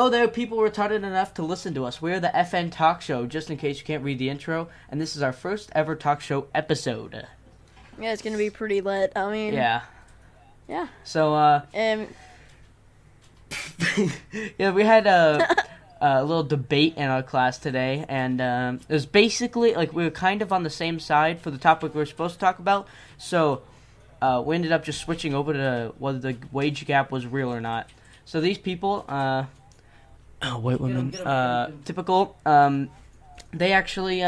Hello there, people retarded enough to listen to us. We're the FN Talk Show, just in case you can't read the intro, and this is our first ever talk show episode. Yeah, it's gonna be pretty lit. I mean... Yeah. Yeah. So, yeah, we had a little debate in our class today, and it was basically, like, we were kind of on the same side for the topic we were supposed to talk about, so we ended up just switching over to whether the wage gap was real or not. So these people, white women, typical, they actually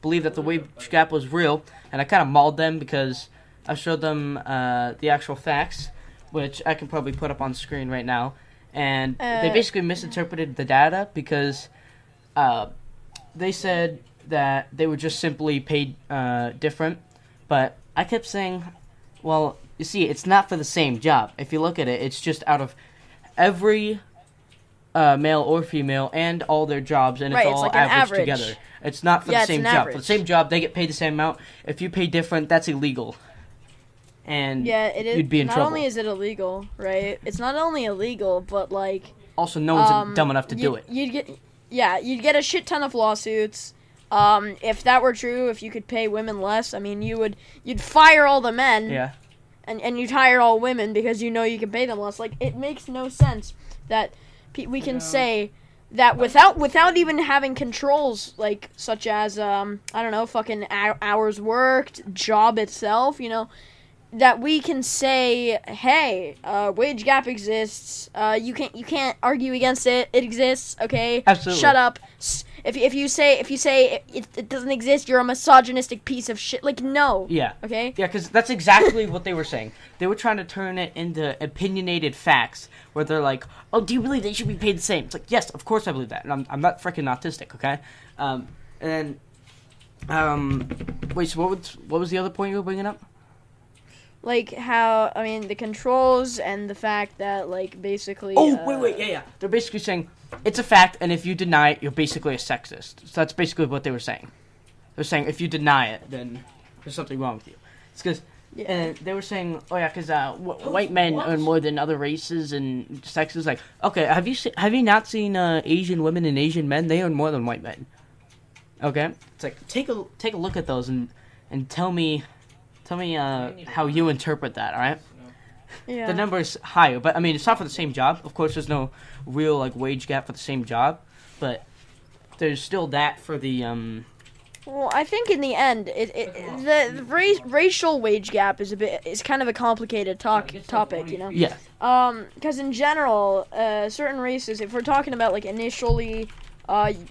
believe that the wage gap was real, and I kind of mauled them because I showed them the actual facts, which I can probably put up on screen right now, and they basically misinterpreted the data because they said that they were just simply paid different, but I kept saying, well, you see, it's not for the same job. If you look at it, it's just out of every male or female and all their jobs, and it's all like averaged together. It's not for the same job. Average. For the same job, they get paid the same amount. If you pay different, that's illegal. And it is. You'd be in trouble. Not only is it illegal, right? It's not only illegal, but like also no one's dumb enough to do it. You'd get a shit ton of lawsuits. If that were true, if you could pay women less, I mean, you'd fire all the men. Yeah. And you'd hire all women because you know you can pay them less. Like, it makes no sense that we can say that without even having controls, like, such as, I don't know, fucking hours worked, job itself, you know, that we can say, hey, wage gap exists, you can't argue against it, it exists, okay? Absolutely. Shut up. If you say it doesn't exist, you're a misogynistic piece of shit. Like, no. Yeah. Okay? Yeah, because that's exactly what they were saying. They were trying to turn it into opinionated facts, where they're like, oh, do you believe they should be paid the same? It's like, yes, of course I believe that. And I'm not freaking autistic, okay? Wait, so what was the other point you were bringing up? Like, how, I mean, the controls and the fact that, like, basically... Oh, wait, yeah. They're basically saying, it's a fact, and if you deny it, you're basically a sexist. So that's basically what they were saying. They're saying, if you deny it, then there's something wrong with you. It's because, they were saying, oh yeah, because white men earn more than other races and sexes. Like, okay, have you not seen Asian women and Asian men? They earn more than white men. Okay? It's like, take a look at those and tell me how you interpret that, alright? Yeah. The number is higher, but I mean, it's not for the same job. Of course, there's no real, like, wage gap for the same job, but there's still that for the, Well, I think in the end, the racial wage gap is kind of a complicated topic, you know? Yeah. Because in general, certain races, if we're talking about, like, initially,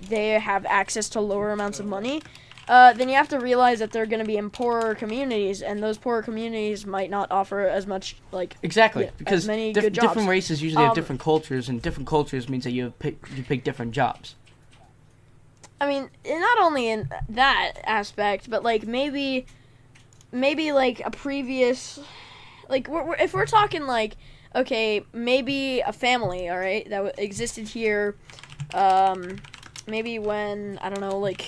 they have access to lower amounts of money, then you have to realize that they're going to be in poorer communities, and those poorer communities might not offer as much, like... Exactly, because as many good jobs. Different races usually have different cultures, and different cultures means that you pick different jobs. I mean, not only in that aspect, but, like, maybe like, a previous... Like, if we're talking, like, okay, maybe a family, alright, that existed here, maybe when, I don't know, like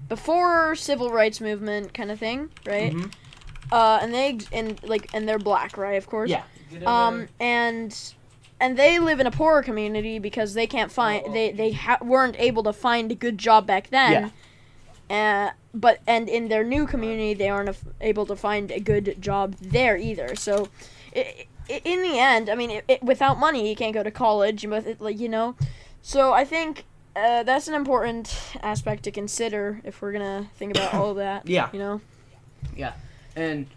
before civil rights movement kind of thing, right? Mm-hmm. And they're black, right? Of course. Yeah. And they live in a poorer community because they can't find weren't able to find a good job back then. Yeah. But in their new community, they aren't able to find a good job there either. So, in the end, I mean, without money, you can't go to college, but like, you know. So I think that's an important aspect to consider if we're gonna think about all of that. Yeah. You know. Yeah, and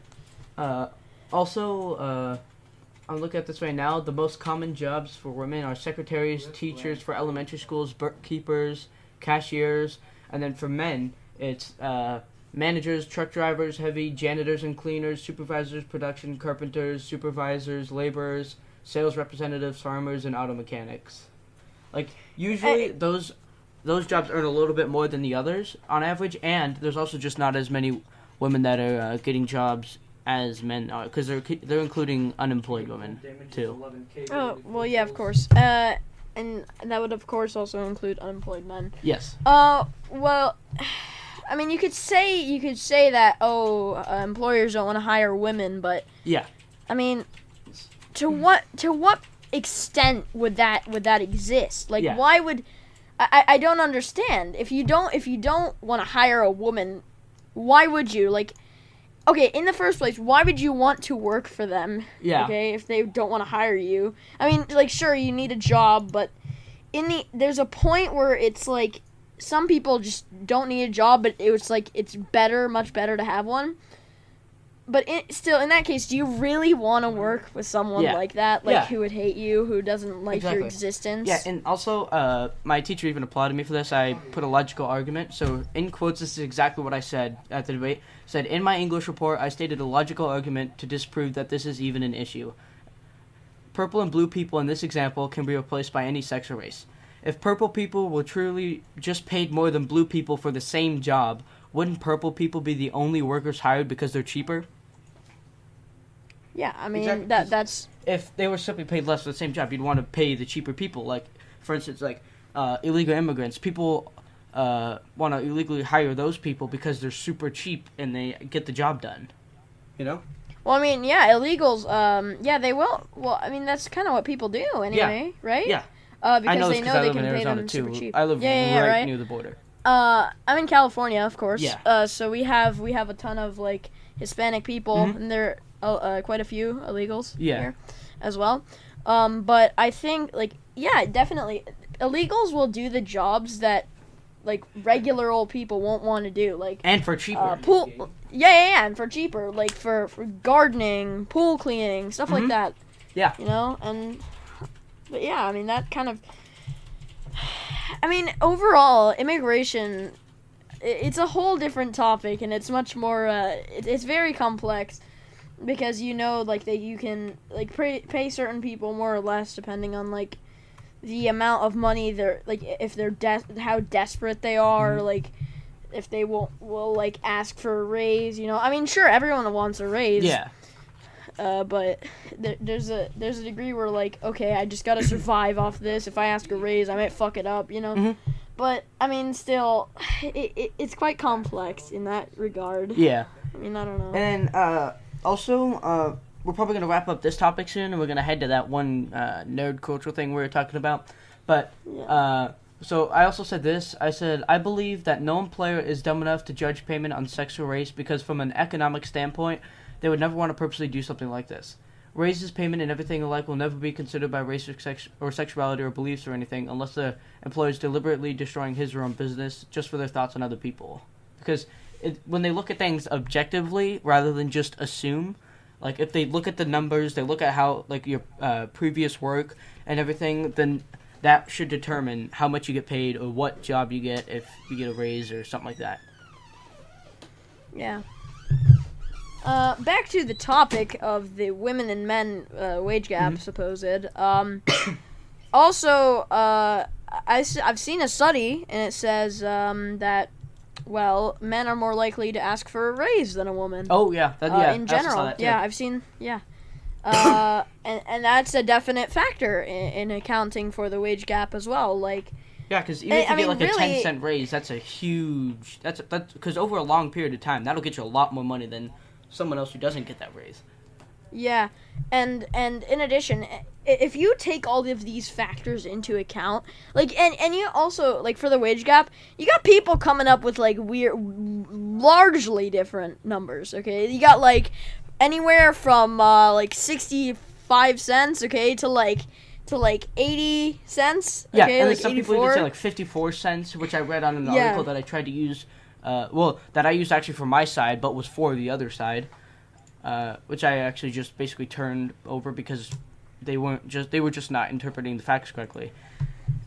also, I'm looking at this right now. The most common jobs for women are secretaries, teachers for elementary schools, bookkeepers, cashiers, and then for men, it's managers, truck drivers, heavy janitors and cleaners, supervisors, production carpenters, supervisors, laborers, sales representatives, farmers, and auto mechanics. Like, usually those jobs earn a little bit more than the others on average, and there's also just not as many women that are getting jobs as men are, because they're including unemployed women too. Oh, well, yeah, of course. And that would of course also include unemployed men. Yes. Well, I mean, you could say that employers don't want to hire women, but yeah. I mean, to what extent would that exist? Like, Yeah. why would I don't understand. If you don't want to hire a woman, why would you? Like, okay, in the first place, why would you want to work for them? Yeah. Okay, if they don't want to hire you. I mean, like, sure, you need a job, but there's a point where it's like some people just don't need a job, but it's like it's much better to have one. But still, in that case, do you really want to work with someone like that? Like, who would hate you, who doesn't like your existence? Yeah, and also, my teacher even applauded me for this. I put a logical argument. So, in quotes, this is exactly what I said at the debate. I said, in my English report, I stated a logical argument to disprove that this is even an issue. Purple and blue people in this example can be replaced by any sex or race. If purple people were truly just paid more than blue people for the same job, wouldn't purple people be the only workers hired because they're cheaper? Yeah, I mean, Exactly. that's... If they were simply paid less for the same job, you'd want to pay the cheaper people. Like, for instance, like, illegal immigrants. People want to illegally hire those people because they're super cheap and they get the job done. You know? Well, I mean, yeah, illegals, yeah, they will. Well, I mean, that's kind of what people do anyway, right? Yeah. Because I know they this know I they live can in pay Arizona them too. super cheap. I live right near the border. I'm in California, of course. Yeah. So we have a ton of, like, Hispanic people, and there are quite a few illegals here as well. But I think, like, yeah, definitely, illegals will do the jobs that, like, regular old people won't want to do. Like, And for cheaper. and for cheaper. Like, for gardening, pool cleaning, stuff like that. Yeah. You know? But yeah, I mean, that kind of... I mean, overall, immigration, it's a whole different topic, and it's much more, it's very complex, because, you know, like, that you can, like, pay certain people more or less, depending on, like, the amount of money they're, like, if they're, how desperate they are, like, if they will, like, ask for a raise, you know? I mean, sure, everyone wants a raise. Yeah. But there's a degree where, like, okay, I just gotta survive off this. If I ask a raise, I might fuck it up, you know? Mm-hmm. But, I mean, still, it's quite complex in that regard. Yeah. I mean, I don't know. And also, we're probably going to wrap up this topic soon, and we're going to head to that one nerd culture thing we were talking about. But, so I also said this. I said, I believe that no employer is dumb enough to judge payment on sex or race because from an economic standpoint, they would never want to purposely do something like this. Raises, payment, and everything alike will never be considered by race or sexuality or beliefs or anything unless the employer is deliberately destroying his or her own business just for their thoughts on other people. Because when they look at things objectively rather than just assume, like if they look at the numbers, they look at how, like, your previous work and everything, then that should determine how much you get paid or what job you get if you get a raise or something like that. Yeah. Back to the topic of the women and men wage gap, supposed. Also, I've seen a study, and it says that, well, men are more likely to ask for a raise than a woman. Oh, yeah. In general. Yeah, I've seen, and that's a definite factor in accounting for the wage gap as well. Like, yeah, because even if you get, like, really, a 10-cent raise, that's a huge... That's because over a long period of time, that'll get you a lot more money than someone else who doesn't get that raise. Yeah, and in addition, if you take all of these factors into account, like, and you also, like, for the wage gap, you got people coming up with, like, weird, largely different numbers, okay? You got, like, anywhere from, like, 65 cents, okay, to, like, 80 cents, okay, yeah, and like, some 84. people even say, like, 54 cents, which I read on an article that I tried to use, that I used actually for my side, but was for the other side, which I actually just basically turned over because they were just not interpreting the facts correctly.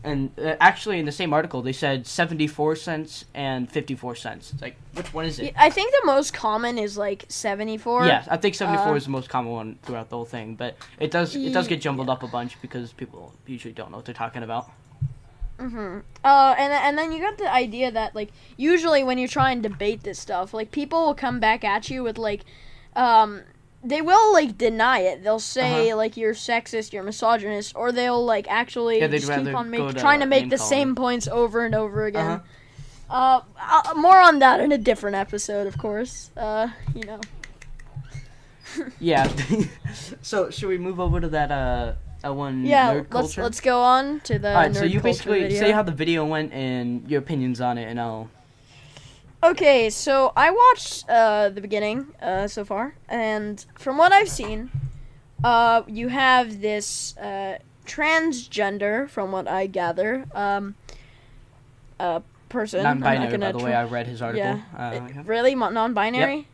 And actually, in the same article, they said 74 cents and 54 cents. It's like, which one is it? Yeah, I think the most common is, like, 74. Yeah, I think 74 is the most common one throughout the whole thing, but it does get jumbled up a bunch because people usually don't know what they're talking about. And then you got the idea that, like, usually when you try and debate this stuff, like, people will come back at you with, like, they will, like, deny it. They'll say, like, you're sexist, you're misogynist, or they'll, like, actually just keep on trying to make the same points over and over again. More on that in a different episode, of course. Yeah. So, should we move over to that, That one. Yeah, Nerd Culture. let's go on to the. All right, Nerd so you Culture basically video. say how the video went and your opinions on it, and I'll. Okay, so I watched the beginning so far, and from what I've seen, you have this transgender, from what I gather, person. Non-binary, by the way. I read his article. Yeah. Really? Non-binary? Yep.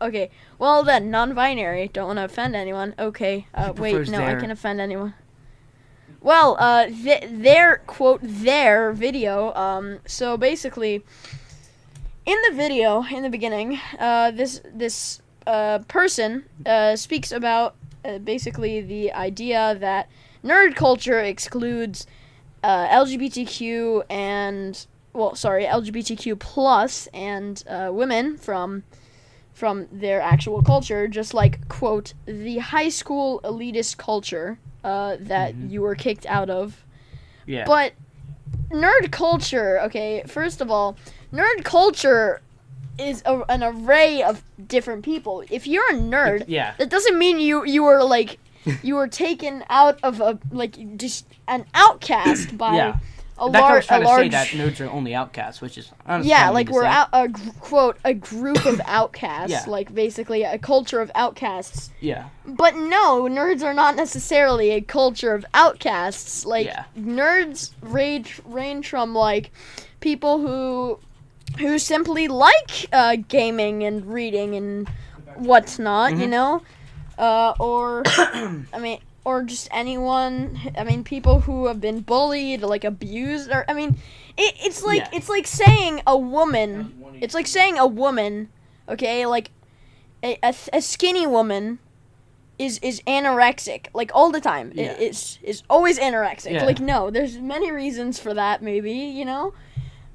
Okay. Well then, non-binary. Don't want to offend anyone. Okay. Wait, no, I can offend anyone. Well, their video. So basically, in the video, in the beginning, this person speaks about basically the idea that nerd culture excludes LGBTQ and LGBTQ plus and women from their actual culture, just like, quote, the high school elitist culture that you were kicked out of. Yeah. But nerd culture, okay, first of all, nerd culture is an array of different people. If you're a nerd, that doesn't mean you were like you were taken out of just an outcast by a large. Trying to say that nerds are only outcasts, which is honestly we're quote a group of outcasts, like basically a culture of outcasts. Yeah. But no, nerds are not necessarily a culture of outcasts. Like nerds range from like people who simply like gaming and reading and whatnot, you know, or or just anyone. I mean, people who have been bullied, like abused, or it's like saying a woman. It's like saying a woman, okay, like a skinny woman is anorexic, like all the time. Is always anorexic. Yeah. Like no, there's many reasons for that. Maybe, you know.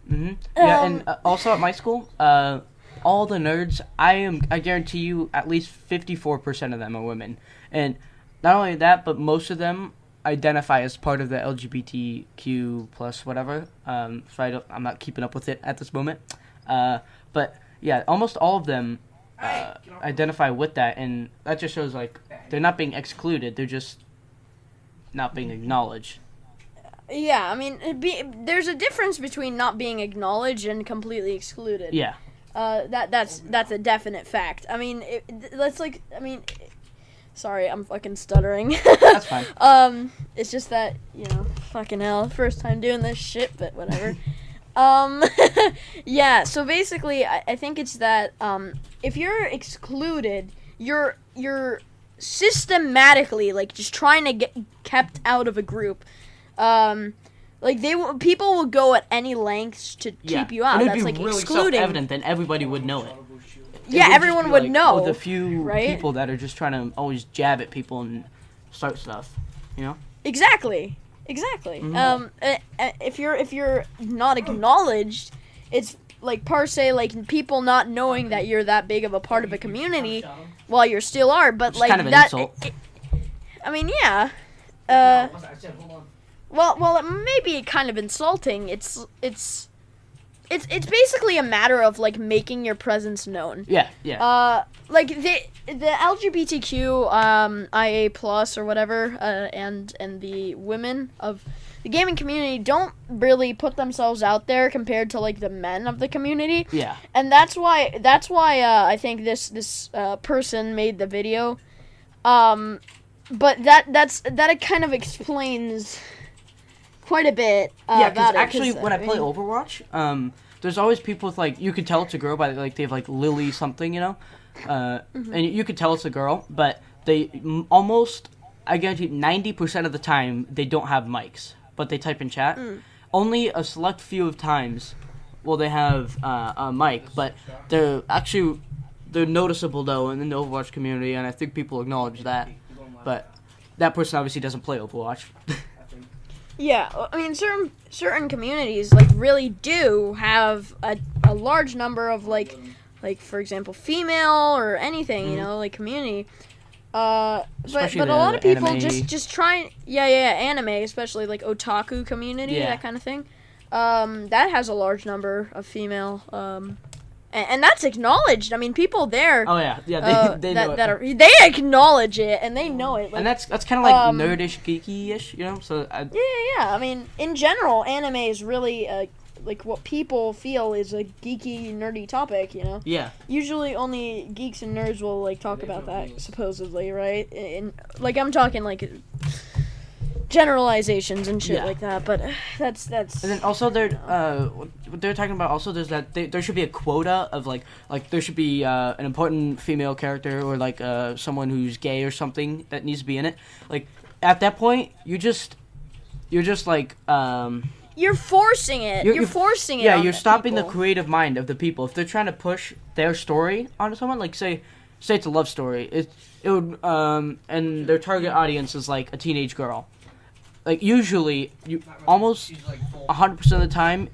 Yeah, and also at my school, all the nerds, I guarantee you, at least 54% of them are women, and not only that, but most of them identify as part of the LGBTQ plus whatever. So I'm not keeping up with it at this moment, but yeah, almost all of them identify with that, and that just shows like they're not being excluded; they're just not being acknowledged. Yeah, I mean, there's a difference between not being acknowledged and completely excluded. Yeah. That's a definite fact. I mean, sorry, I'm fucking stuttering. That's fine. It's just that, you know, fucking hell, first time doing this shit, but whatever. Yeah, so basically, I think it's that, if you're excluded, you're systematically, like, just trying to get kept out of a group. People will go at any lengths to keep you out. And that's it'd like be really excluding. self-evident, then everybody would know it. Yeah, everyone would know. With a few right? people that are just trying to always jab at people and start stuff, you know? Exactly. Mm-hmm. If you're not acknowledged, it's like per se like people not knowing that you're that big of a part of a community, while you still are. But which like kind of an that. insult. I mean, yeah. Well, it may be kind of insulting. It's basically a matter of like making your presence known. Yeah. Like the LGBTQ IA plus or whatever, and the women of the gaming community don't really put themselves out there compared to like the men of the community. Yeah. And that's why I think this person made the video. But that kind of explains quite a bit about it. Actually, when I play Overwatch, there's always people with, like, you could tell it's a girl by, like, they have, like, Lily something, you know? And you could tell it's a girl, but they almost, I guarantee 90% of the time, they don't have mics, but they type in chat. Only a select few of times will they have a mic, but they're noticeable, though, in the Overwatch community, and I think people acknowledge that. But that person obviously doesn't play Overwatch. Yeah, I mean, certain communities like really do have a large number of like for example, female or anything, you know, like community. But a lot of people anime. just try, anime, especially like otaku community, that kind of thing. That has a large number of female and that's acknowledged. I mean, people there. Oh yeah, they know it. They acknowledge it and they know it. Like, and that's kind of like nerdish, geeky-ish, you know. So yeah. I mean, in general, anime is really like what people feel is a geeky, nerdy topic, you know? Yeah. Usually only geeks and nerds will, like, talk about that, supposedly, right? Like, I'm talking, like, generalizations and shit like that, but that's... And then also, what they're talking about also is that there should be a quota of, like there should be an important female character or, like, someone who's gay or something that needs to be in it. Like, at that point, you're just, like, You're forcing it. You're forcing it. Yeah, you're stopping the creative mind of the people. If they're trying to push their story onto someone, like say it's a love story, it would and their target audience is like a teenage girl. Like usually, almost 100% of the time,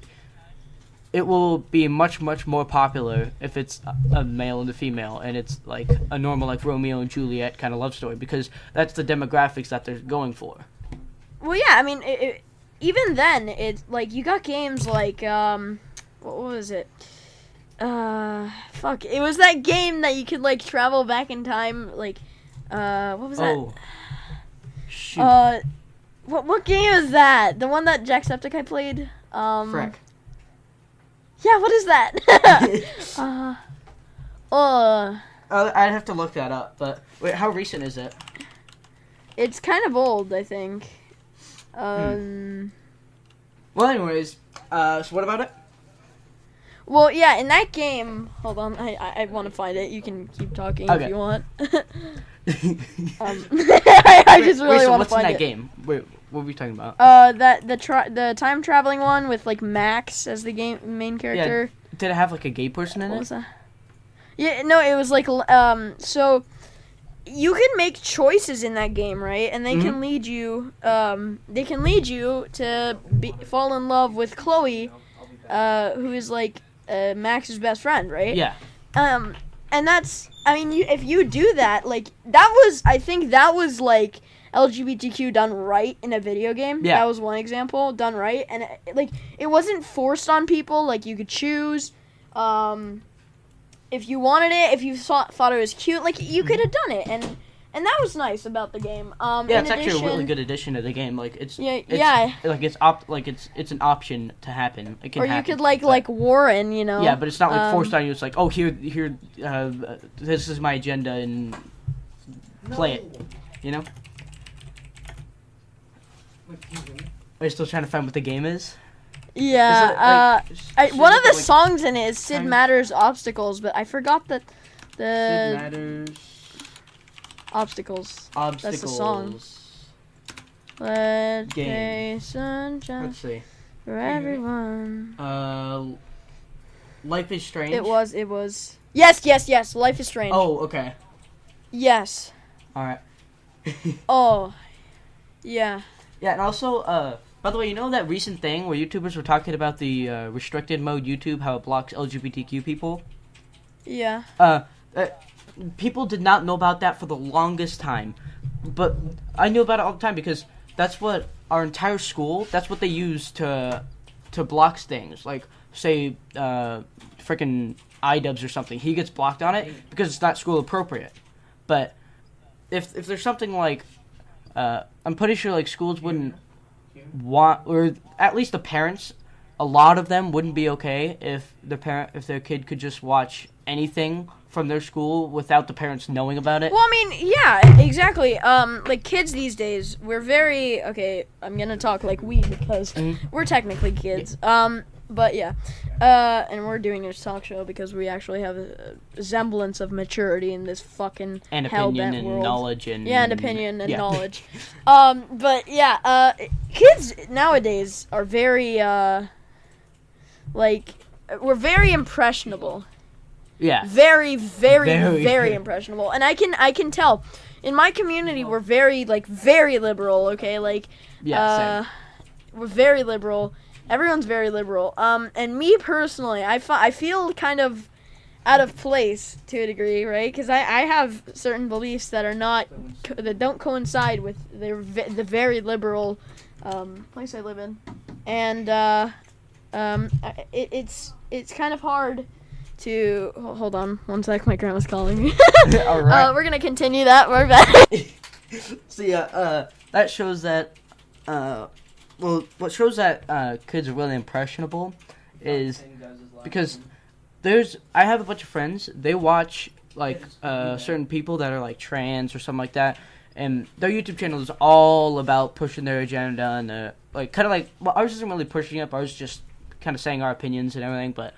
it will be much more popular if it's a male and a female, and it's like a normal like Romeo and Juliet kind of love story because that's the demographics that they're going for. Well, yeah, I mean. Even then, it's like you got games like what was it? Fuck! It was that game that you could like travel back in time. Like, what was that? Oh, shoot. What game is that? The one that Jacksepticeye played. Frick. Yeah, what is that? I'd have to look that up. But wait, how recent is it? It's kind of old, I think. Well, anyways, so what about it? Well, yeah, in that game, hold on, I want to find it. You can keep talking if you want. I just really want to find it. What's in that game? Wait, what were we talking about? The time traveling one with like Max as the main character. Yeah. Did it have like a gay person in it? What was that? Yeah, no, it was like so. You can make choices in that game, right? And they can lead you. They can lead you to fall in love with Chloe, who is like Max's best friend, right? Yeah. And that's. I mean, if you do that, like I think that was like LGBTQ done right in a video game. Yeah. That was one example done right, and it wasn't forced on people. Like you could choose. If you wanted it, if you thought it was cute, like you could have done it, and that was nice about the game. It's actually a really good addition to the game. Like it's like it's an option to happen. It can or you happen, could like Warren, you know. Yeah, but it's not like forced on you. It's like, oh, here, this is my agenda, and play it. You know. Are you still trying to find what the game is? Yeah, one of the songs in it is Sid Meier's Obstacles, but I forgot that the... Sid Meier's... Obstacles. That's the song. Let's play sunshine. Let's see. For everyone. Life is Strange. It was. Yes, Life is Strange. Oh, okay. Yes. Alright. Oh. Yeah. Yeah, and also, by the way, you know that recent thing where YouTubers were talking about the restricted mode YouTube, how it blocks LGBTQ people? Yeah. People did not know about that for the longest time. But I knew about it all the time because that's what our entire school, that's what they use to block things. Like, say, freaking iDubbbz or something. He gets blocked on it because it's not school appropriate. But if there's something like, I'm pretty sure like schools wouldn't want, or at least the parents, a lot of them wouldn't be okay if their kid could just watch anything from their school without the parents knowing about it. Well, I mean, yeah, exactly. Like kids these days, we're very I'm gonna talk like we because we're technically kids. But yeah, and we're doing this talk show because we actually have a semblance of maturity in this fucking and opinion and world. Knowledge and opinion and knowledge. But yeah, kids nowadays are very we're very impressionable. Yeah. Very impressionable, and I can tell. In my community, we're very liberal. Okay, same. We're very liberal. Everyone's very liberal. And me personally, I feel kind of out of place to a degree, right? Because I have certain beliefs that are that don't coincide with the very liberal place I live in, and it's kind of hard to hold on one sec. My grandma's calling me. All right. We're gonna continue that. We're back. So yeah, that shows that. Well, what shows that kids are really impressionable is because I have a bunch of friends. They watch like certain people that are like trans or something like that, and their YouTube channel is all about pushing their agenda and like kind of like ours isn't really pushing it. Ours is just kind of saying our opinions and everything, but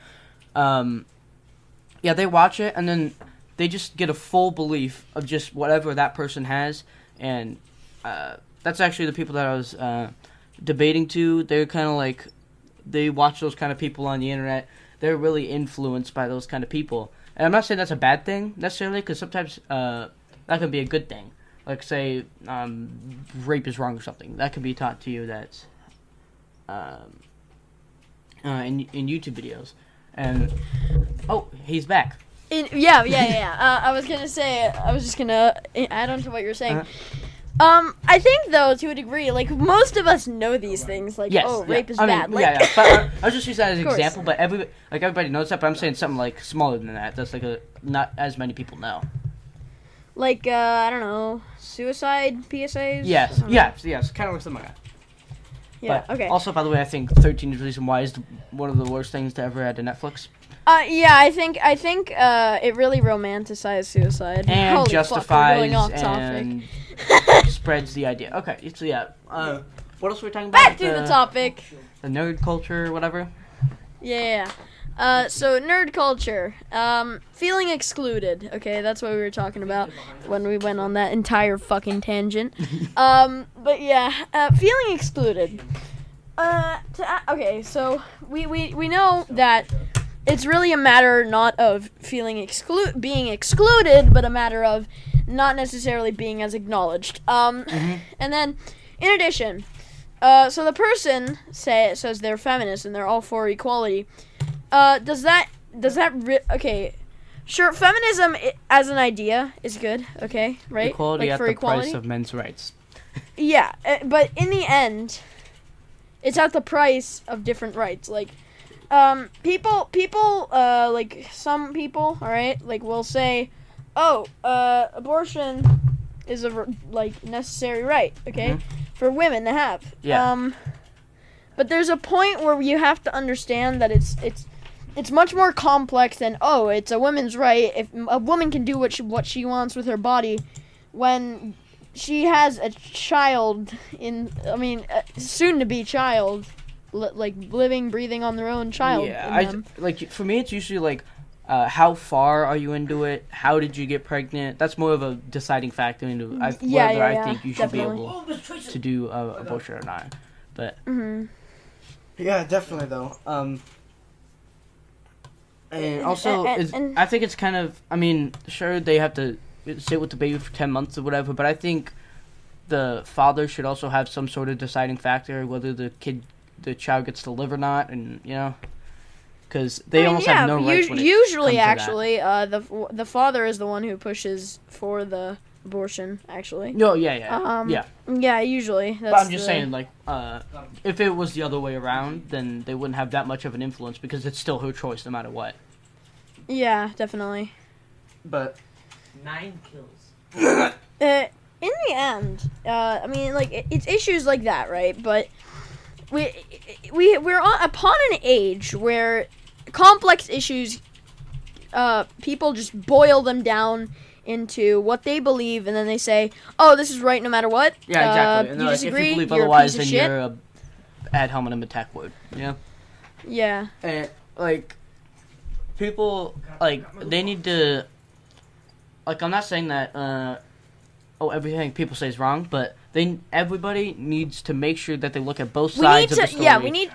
yeah, they watch it and then they just get a full belief of just whatever that person has, and that's actually the people that I was debating to. They're kind of like, they watch those kind of people on the internet. They're really influenced by those kind of people. And I'm not saying that's a bad thing, necessarily, because sometimes that can be a good thing. Like, say, rape is wrong or something. That can be taught to you that's in YouTube videos. And, oh, he's back. Yeah. I was just gonna add on to what you're saying. I think, though, to a degree, like, most of us know these things, like, yes, rape is bad. Mean, like, but I was just using that as an example, but everybody knows that, but I'm saying something, like, smaller than that. That's, like, not as many people know. Like, I don't know, suicide PSAs? Yes, kind of like something like that. Yeah, but okay. Also, by the way, I think 13 Reasons Why is one of the worst things to ever add to Netflix. Yeah, I think it really romanticizes suicide. And Holy justifies fuck, we're going off topic. And spreads the idea. Okay, so yeah. What else were we talking about? Back to the topic. The nerd culture, whatever. Yeah. So nerd culture. Feeling excluded. Okay, that's what we were talking about when we went on that entire fucking tangent. But yeah, feeling excluded. Okay, so we know that it's really a matter not of being excluded, but a matter of not necessarily being as acknowledged. And then, in addition, so the person says they're feminist and they're all for equality. Okay, sure, feminism as an idea is good, okay, right? Equality like at for the equality. price of men's rights. Yeah, but in the end, it's at the price of different rights. Like, people, like some people, all right, like will say, oh, abortion is a necessary right, okay, for women to have. Yeah. But there's a point where you have to understand that it's much more complex than, oh, it's a woman's right. If a woman can do what she wants with her body, when she has a child soon to be child, like living, breathing on their own child. Yeah, for me, it's usually like, how far are you into it? How did you get pregnant? That's more of a deciding factor into whether I think you should definitely be able to do abortion or not. But Mm-hmm. yeah, definitely though. And also, I think it's kind of, I mean, sure, they have to sit with the baby for 10 months or whatever, but I think the father should also have some sort of deciding factor whether the child gets to live or not, and, you know, because they almost have no rights when it usually, comes to actually, the father is the one who pushes for the abortion, actually. No, yeah. Yeah, usually. But I'm just saying, like, if it was the other way around, then they wouldn't have that much of an influence because it's still her choice no matter what. Yeah, definitely. But 9 kills. In the end, I mean, like, it's issues like that, right? But we're upon an age where complex issues, people just boil them down into what they believe, and then they say, "Oh, this is right no matter what." Yeah, exactly. And you like, disagree, if you believe you're otherwise, a then piece of shit. you're a ad hominem attack word. You know? Yeah. And like, people they need to. Like, I'm not saying that everything people say is wrong, but everybody needs to make sure that they look at both sides of the story. Yeah, we need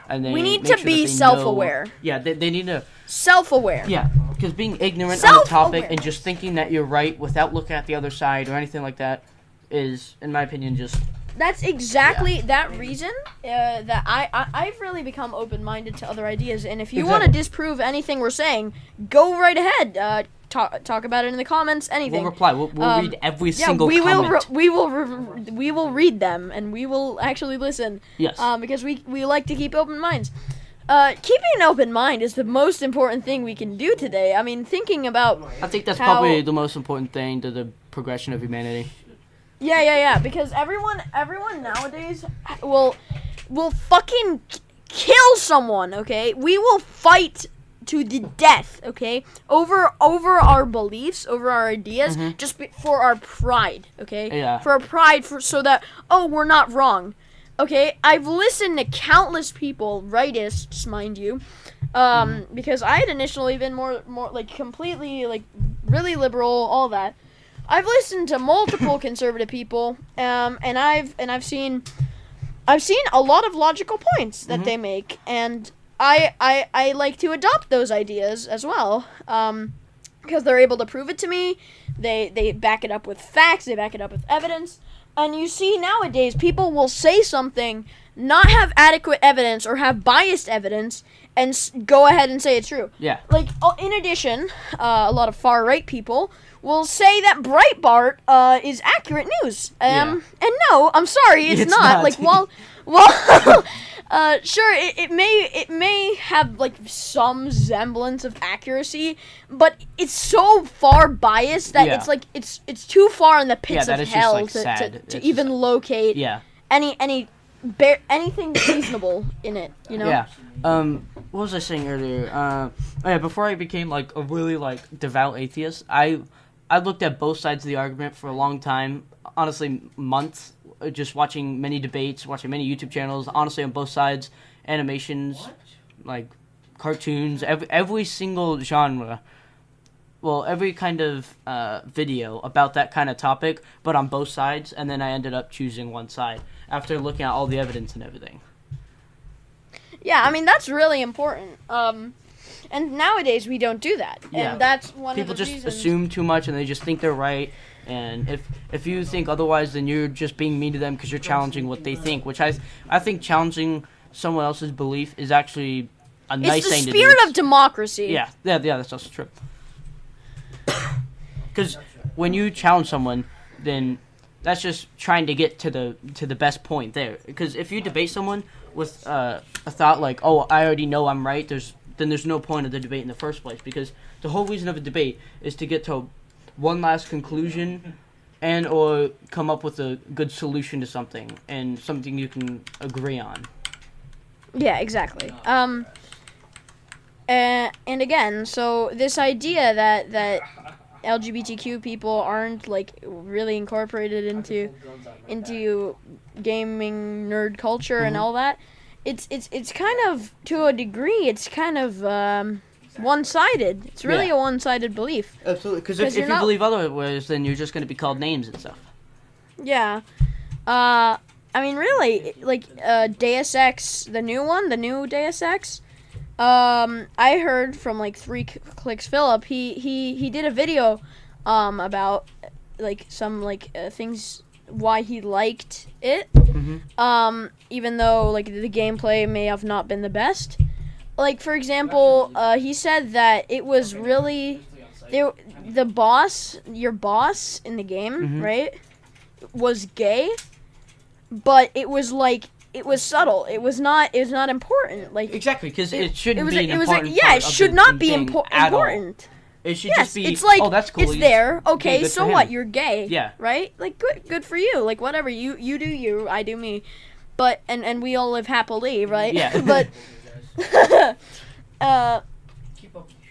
to be self-aware. Yeah, they need to self-aware. Yeah, because being ignorant on a topic and just thinking that you're right without looking at the other side or anything like that is, in my opinion, just. That's exactly that reason that I've really become open-minded to other ideas, and if you want to disprove anything we're saying, go right ahead. Talk about it in the comments. Anything. We'll reply. We'll read every single comment. We will read them, and we will actually listen. Yes. Because we like to keep open minds. keeping an open mind is the most important thing we can do today. I mean, thinking about I think that's how- probably the most important thing to the progression of humanity. Yeah, because everyone nowadays will fucking kill someone, okay? We will fight to the death, okay? Over our beliefs, over our ideas, just for our pride, okay? Yeah. For our pride, so that, we're not wrong. Okay, I've listened to countless people, rightists, mind you, because I had initially been more like completely like really liberal, all that. I've listened to multiple conservative people, and I've seen a lot of logical points that they make, and I like to adopt those ideas as well, because they're able to prove it to me. They back it up with facts. They back it up with evidence. And you see nowadays, people will say something, not have adequate evidence or have biased evidence, and go ahead and say it's true. Yeah. Like, in addition, a lot of far-right people will say that Breitbart is accurate news. And no, I'm sorry, it's not. Like, well, sure, it may have like some semblance of accuracy, but it's so far biased that it's like it's too far in the pits of hell to even locate anything reasonable in it. You know? Yeah. What was I saying earlier? Before I became like a really like devout atheist, I looked at both sides of the argument for a long time. Honestly, months. Just watching many debates, watching many YouTube channels, honestly on both sides, animations, like cartoons, every single genre, well, every kind of video about that kind of topic, but on both sides, and then I ended up choosing one side after looking at all the evidence and everything. Yeah, I mean, that's really important. And nowadays we don't do that, and that's one People of the just reasons. assume too much, and they just think they're right. And if you think otherwise, then you're just being mean to them because you're challenging what they think. Which I think challenging someone else's belief is actually a nice thing to do. It's the spirit of democracy. Yeah, that's also true. Because when you challenge someone, then that's just trying to get to the best point there. Because if you debate someone with a thought like, "Oh, I already know I'm right," then there's no point of the debate in the first place. Because the whole reason of a debate is to get to one last conclusion and or come up with a good solution to something and something you can agree on. Yeah, exactly. And again, so this idea that LGBTQ people aren't like really incorporated into gaming nerd culture and all that, it's kind of, to a degree, it's kind of one-sided. It's really a one-sided belief. Absolutely, because if you believe otherwise, then you're just going to be called names and stuff. Yeah. I mean, really, like, Deus Ex, the new Deus Ex, I heard from, like, 3 Clicks Philip, he did a video, about, like, some, like, things, why he liked it, even though, like, the gameplay may have not been the best. Like, for example, he said that it was really, your boss in the game, right, was gay, but it was like, it was subtle. It was not important. Like, exactly, because it shouldn't be an important part it should not be important. It should just be, it's like, oh, that's cool. It's there. Okay, good so for what? him. You're gay. Yeah. Right? Like, good for you. Like, whatever. You do you. I do me. But, and we all live happily, right? Yeah. But,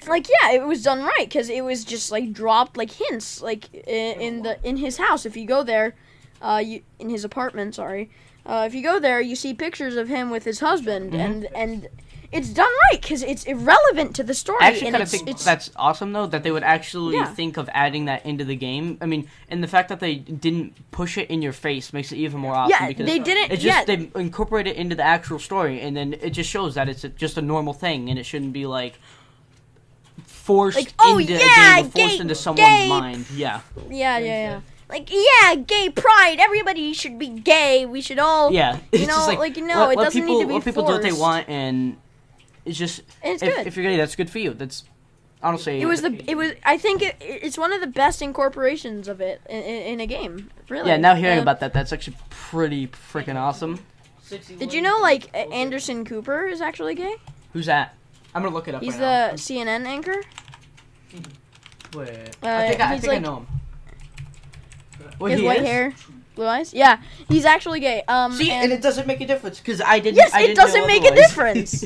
like, yeah, it was done right, because it was just, like, dropped, like, hints, like, in his house. If you go there, in his apartment, sorry. If you go there, you see pictures of him with his husband, and it's done right, because it's irrelevant to the story. I actually kind of think that's awesome, though, that they would actually think of adding that into the game. I mean, and the fact that they didn't push it in your face makes it even more awesome. Yeah, because they didn't. It's just they incorporate it into the actual story, and then it just shows that it's just a normal thing, and it shouldn't be like forced into a game or forced into someone's mind. Yeah. Yeah. Like, yeah, gay pride. Everybody should be gay. We should all. Yeah. You know, like, no, it doesn't need to be let people do what they forced. want, and it's just. It's good. If you're gay, that's good for you. That's honestly. I think it's one of the best incorporations of it in a game. Really. Yeah. Now hearing about that's actually pretty freaking awesome. Did you know, like, Anderson Cooper is actually gay? Who's that? I'm gonna look it up. He's right the CNN anchor. now. Wait. I think I know him. He has white hair, blue eyes. Yeah, he's actually gay. See, and it doesn't make a difference because I didn't. Yes, I it didn't doesn't know make a otherwise. difference.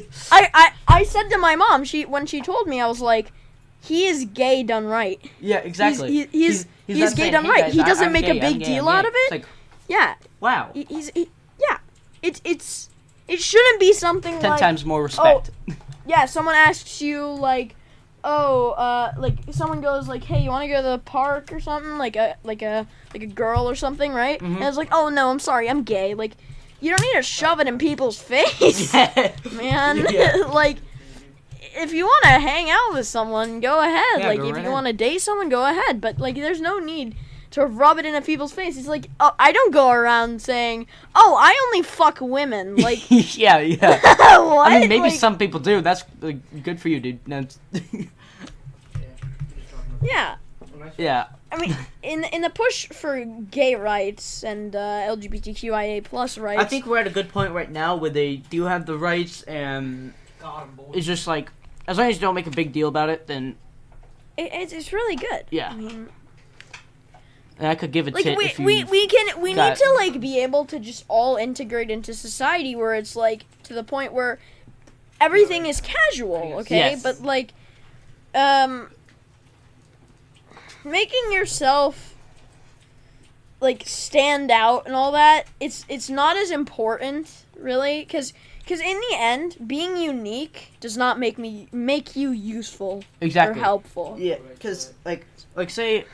I said to my mom, when she told me, I was like, he is gay done right. Yeah, exactly. He's not gay saying, done "Hey, right. guys, He doesn't I'm make gay, a big I'm gay, deal I'm out gay." of it. It's like, Yeah. wow. Yeah. It shouldn't be something 10 like times more respect. yeah. Someone asks you like, like someone goes like, hey, you want to go to the park or something, like a girl or something, right? Mhm. And it's like, oh no, I'm sorry, I'm gay. Like, you don't need to shove it in people's face, Yeah. man. Yeah. Like, if you want to hang out with someone, go ahead. Yeah, Like, go if right you ahead. want to date someone, go ahead. But like, there's no need to rub it in people's face. It's like, I don't go around saying, oh, I only fuck women. Like, yeah. what? I mean, maybe Like, some people do. That's good for you, dude. That's Yeah. yeah. I mean, in the push for gay rights and LGBTQIA plus rights, I think we're at a good point right now where they do have the rights, and it's just like, as long as you don't make a big deal about it, then it's really good. Yeah. I mean, and I could give a like tit we if you need got- to like be able to just all integrate into society where it's like to the point where everything is casual, okay? Yes. But like making yourself like stand out and all that, it's not as important, really, cuz in the end, being unique does not make you useful exactly or helpful. Yeah, because like say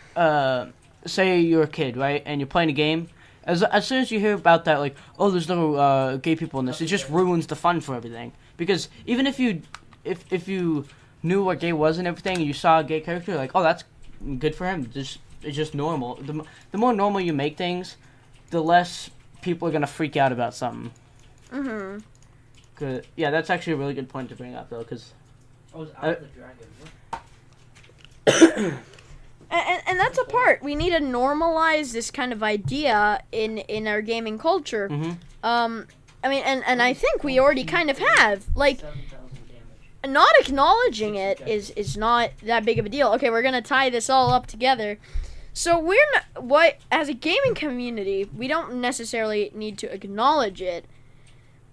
you're a kid, right, and you're playing a game. As soon as you hear about that, like, oh, there's no gay people in this, it just ruins the fun for everything. Because even if you knew what gay was and everything, and you saw a gay character, like, oh, that's good for him. It's just normal. The more normal you make things, the less people are gonna freak out about something. Mhm. Yeah, that's actually a really good point to bring up, though, because I was out of the dragon. And that's a part. We need to normalize this kind of idea in our gaming culture. Mhm. I mean, and I think we already kind of have. Like, 7,000 damage. not acknowledging it is not that big of a deal. Okay, we're gonna tie this all up together. So as a gaming community, we don't necessarily need to acknowledge it,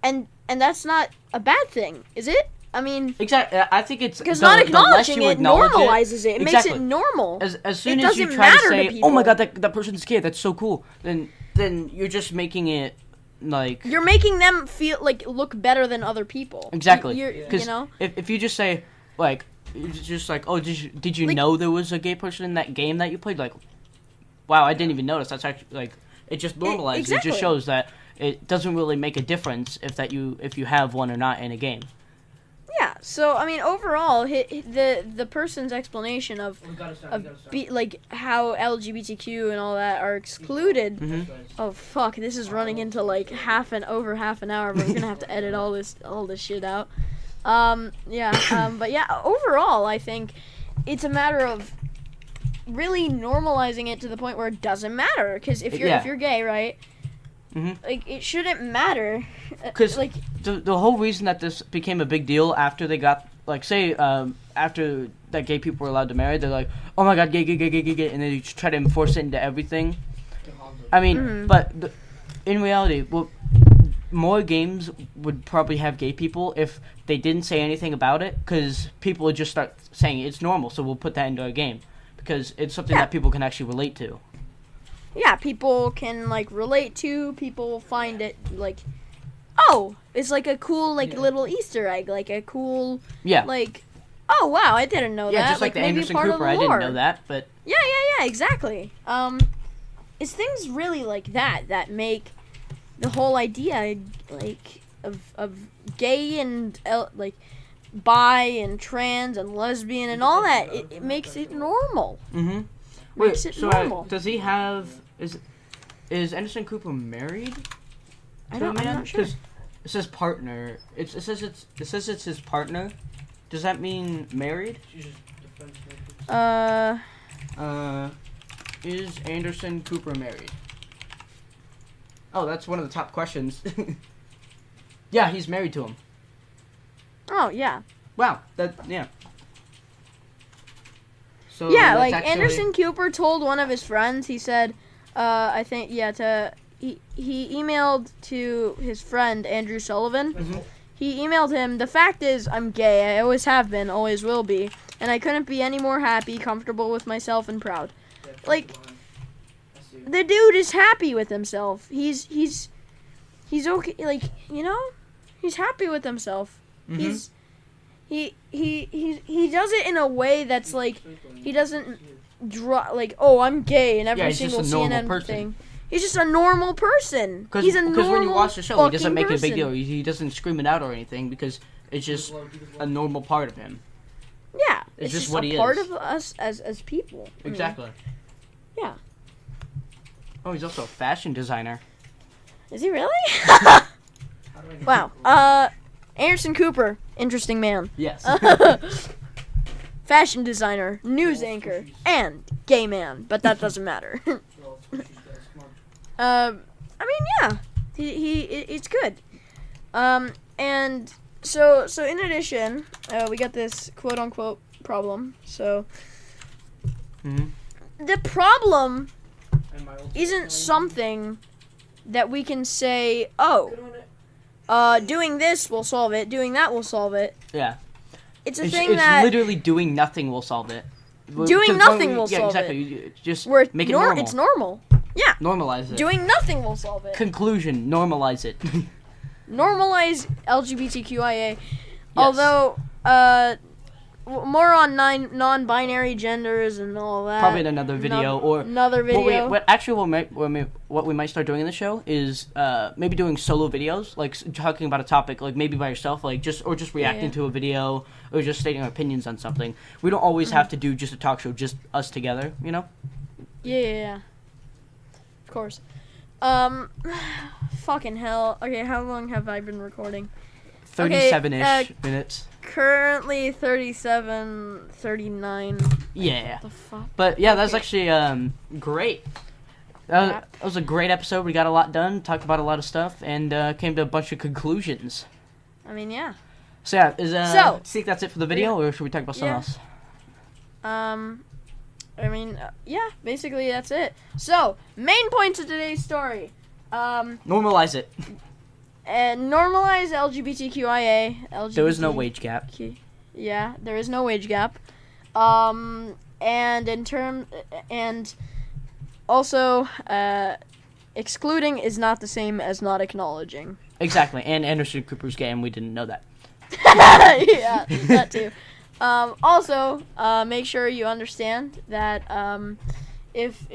and that's not a bad thing, is it? I mean, exactly. I think it's because the not less acknowledging you it acknowledge normalizes it. It makes Exactly. it normal. As soon It as you doesn't try to matter to say, people. "Oh my god, that person's gay, that's so cool," then you're just making it like You're making them feel like look better than other people. exactly. You Because know. if you just say like, it's just like, "Oh, did you Like- know there was a gay person in that game that you played?" Like, wow, I didn't even notice. That's actually like it just normalizes. exactly. It just shows that it doesn't really make a difference if you have one or not in a game. Yeah. So I mean, overall, the person's explanation of We gotta start. like how LGBTQ and all that are excluded. Mhm. Oh fuck! This is running into like over half an hour. But we're gonna have to edit all this shit out. Yeah. But yeah, overall, I think it's a matter of really normalizing it to the point where it doesn't matter. Because if you're gay, right? Mhm. Like it shouldn't matter. 'Cause like the whole reason that this became a big deal after they got like say after that gay people were allowed to marry, they're like, oh my god, gay, and then you try to enforce it into everything. I mean, Mhm. but in reality, well, more games would probably have gay people if they didn't say anything about it, because people would just start saying it's normal, so we'll put that into our game because it's something Yeah. that people can actually relate to. yeah, people can like relate to. People find it like, oh, it's like a cool like little Easter egg, like a cool Yeah, like, oh wow, I didn't know yeah, that. just like the maybe Anderson part Cooper, of I the didn't lore. know that, but Yeah, exactly. It's things really like that make the whole idea like of gay and like bi and trans and lesbian and all that. It makes it normal. mm-hmm. Makes it normal. Does he have is Anderson Cooper married? I'm to a man? not sure. 'Cause it says partner. It says it's his partner. Does that mean married? She's just defense matrix. Is Anderson Cooper married? Oh, that's one of the top questions. Yeah, he's married to him. Oh yeah. Wow. Yeah. So Yeah, that's like actually- Anderson Cooper told one of his friends. He said, I think he emailed to his friend Andrew Sullivan. Mhm. He emailed him, "The fact is, I'm gay. I always have been, always will be, and I couldn't be any more happy, comfortable with myself, and proud." Like, the dude is happy with himself. He's okay. Like, you know, he's happy with himself. Mhm. He does it in a way that's like he doesn't draw like, oh, I'm gay in every Yeah, he's just single a normal CNN person. thing. He's just a normal person. He's a normal Because when you watch the show, he doesn't fucking make it a big person. deal. He doesn't scream it out or anything because it's just a normal part of him. Yeah, It's it's just just what a he part is. of us as people. I mean, Exactly. Yeah. Oh, he's also a fashion designer. Is he really? Wow. Anderson Cooper, interesting man. Yes. Fashion designer, news anchor, and gay man, but that doesn't matter. I mean, yeah, it's good. And so in addition, we got this quote unquote problem. So Mhm. the problem isn't something that we can say, oh, doing this will solve it, doing that will solve it. Yeah. It's a It's thing that literally doing nothing will solve it. Doing nothing will yeah, solve exactly. You just we're make it normal. It's normal. Normalize it. Doing nothing will solve it. Conclusion: normalize it. Normalize LGBTQIA. Although, more on non-binary genders and all that. Probably in another video or another video. What we might start doing in the show is maybe doing solo videos, like talking about a topic, like maybe by yourself, like just reacting to a video or just stating our opinions on something. We don't always have to do just a talk show, just us together, you know? Yeah. Of course. Fucking hell. Okay, how long have I been recording? 37-ish minutes. Currently 37, 39. Yeah. The fuck? But yeah, that's actually great. That was a great episode. We got a lot done, talked about a lot of stuff, and came to a bunch of conclusions. I mean, yeah. So yeah, So- think that's it for the video, or should we talk about something else? I mean, yeah, basically that's it. So, main points of today's story. Normalize it. Normalize LGBTQIA. There is no wage gap. Yeah, there is no wage gap. And also, excluding is not the same as not acknowledging. Exactly, and Anderson Cooper's gay, and we didn't know that. Yeah, that too. Also, make sure you understand that if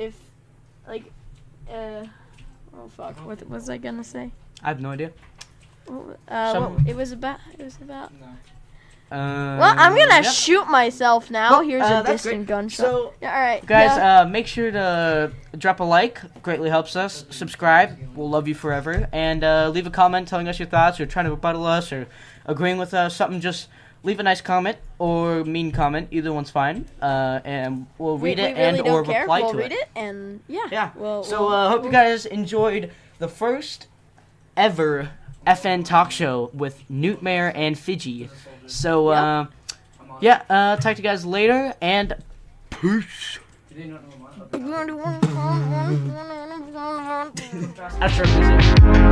oh fuck, what was I gonna say? I have no idea. It was about. Well, Well, I'm gonna shoot myself now. Well, Here's a that's distant great. gunshot. So, Yeah, all right, guys, yeah. make sure to drop a like. Greatly helps us. Subscribe. We'll love you forever. And leave a comment telling us your thoughts, or trying to rebuttal us, or agreeing with us. Something. Just leave a nice comment or mean comment. Either one's fine. And we'll read it we really and don't or care. reply We'll to read it. it and yeah. Yeah. We'll, So hope you guys enjoyed the first ever FN talk show with Nootmare and Fijy. So talk to you guys later and peace. That's our music.